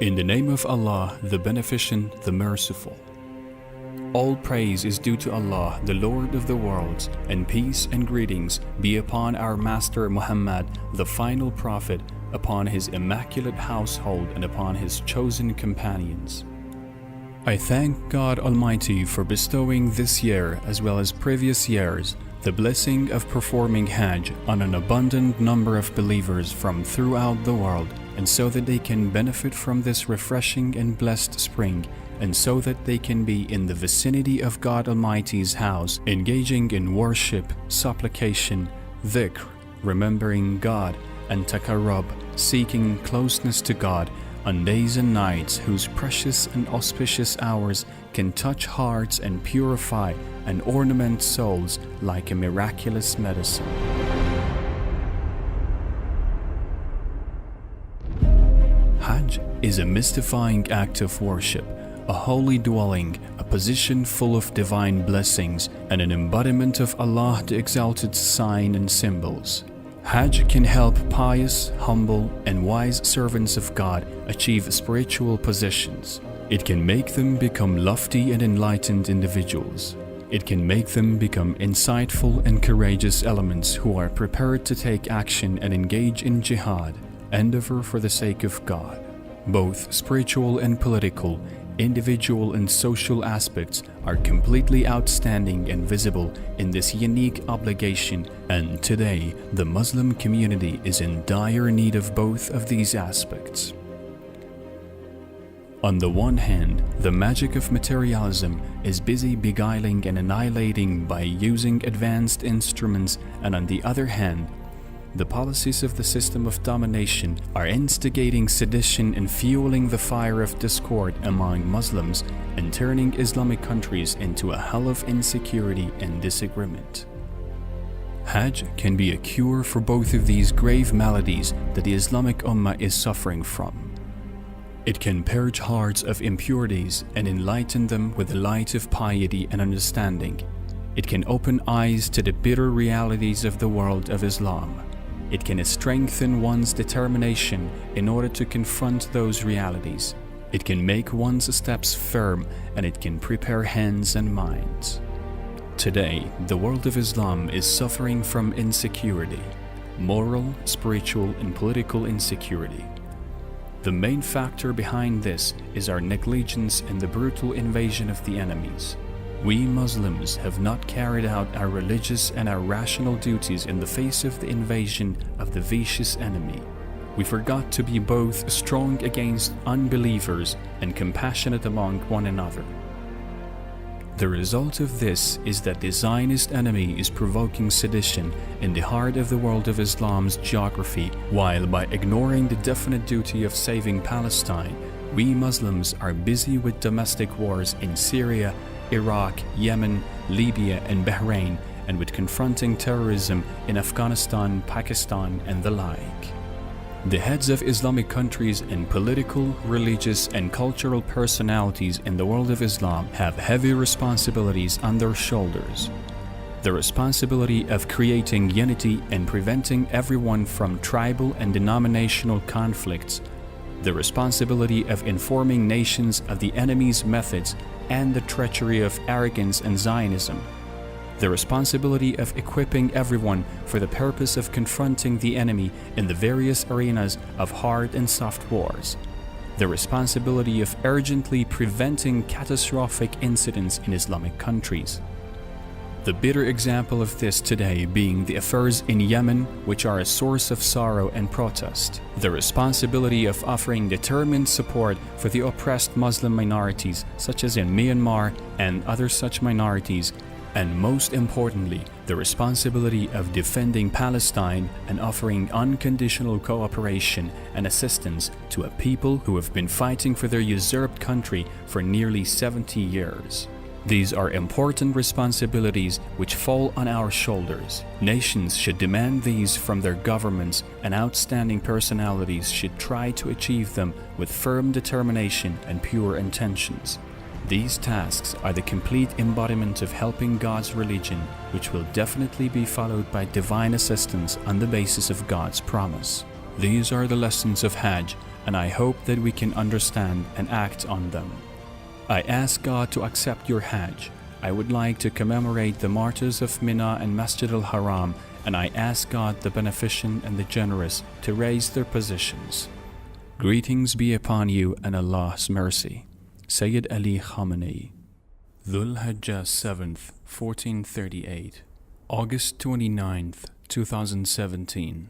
In the name of Allah, the Beneficent, the Merciful. All praise is due to Allah, the Lord of the worlds, and peace and greetings be upon our Master Muhammad, the final Prophet, upon his immaculate household and upon his chosen companions. I thank God Almighty for bestowing this year as well as previous years the blessing of performing Hajj on an abundant number of believers from throughout the world, and so that they can benefit from this refreshing and blessed spring, and so that they can be in the vicinity of God Almighty's house, engaging in worship, supplication, dhikr, remembering God, and taqarrub, seeking closeness to God, on days and nights whose precious and auspicious hours can touch hearts and purify and ornament souls like a miraculous medicine. Hajj is a mystifying act of worship, a holy dwelling, a position full of divine blessings, and an embodiment of Allah the Exalted's sign and symbols. Hajj can help pious, humble, and wise servants of God achieve spiritual positions. It can make them become lofty and enlightened individuals. It can make them become insightful and courageous elements who are prepared to take action and engage in jihad, endeavor for the sake of God. Both spiritual and political, individual and social aspects are completely outstanding and visible in this unique obligation, and today the Muslim community is in dire need of both of these aspects. On the one hand, the magic of materialism is busy beguiling and annihilating by using advanced instruments, and on the other hand, the policies of the system of domination are instigating sedition and fueling the fire of discord among Muslims and turning Islamic countries into a hell of insecurity and disagreement. Hajj can be a cure for both of these grave maladies that the Islamic Ummah is suffering from. It can purge hearts of impurities and enlighten them with the light of piety and understanding. It can open eyes to the bitter realities of the world of Islam. It can strengthen one's determination in order to confront those realities. It can make one's steps firm, and it can prepare hands and minds. Today, the world of Islam is suffering from insecurity, moral, spiritual, and political insecurity. The main factor behind this is our negligence in the brutal invasion of the enemies. We Muslims have not carried out our religious and our rational duties in the face of the invasion of the vicious enemy. We forgot to be both strong against unbelievers and compassionate among one another. The result of this is that the Zionist enemy is provoking sedition in the heart of the world of Islam's geography, while by ignoring the definite duty of saving Palestine, we Muslims are busy with domestic wars in Syria, Iraq, Yemen, Libya, and Bahrain, and with confronting terrorism in Afghanistan, Pakistan, and the like. The heads of Islamic countries and political, religious, and cultural personalities in the world of Islam have heavy responsibilities on their shoulders. The responsibility of creating unity and preventing everyone from tribal and denominational conflicts, the responsibility of informing nations of the enemy's methods and the treachery of arrogance and Zionism, the responsibility of equipping everyone for the purpose of confronting the enemy in the various arenas of hard and soft wars, the responsibility of urgently preventing catastrophic incidents in Islamic countries. The bitter example of this today being the affairs in Yemen, which are a source of sorrow and protest. The responsibility of offering determined support for the oppressed Muslim minorities, such as in Myanmar and other such minorities, and most importantly, the responsibility of defending Palestine and offering unconditional cooperation and assistance to a people who have been fighting for their usurped country for nearly 70 years. These are important responsibilities which fall on our shoulders. Nations should demand these from their governments, and outstanding personalities should try to achieve them with firm determination and pure intentions. These tasks are the complete embodiment of helping God's religion, which will definitely be followed by divine assistance on the basis of God's promise. These are the lessons of Hajj, and I hope that we can understand and act on them. I ask God to accept your Hajj. I would like to commemorate the martyrs of Mina and Masjid al-Haram, and I ask God the Beneficent and the Generous to raise their positions. Greetings be upon you and Allah's mercy. Sayyid Ali Khamenei. Dhul Hijjah 7th, 1438. August 29th, 2017.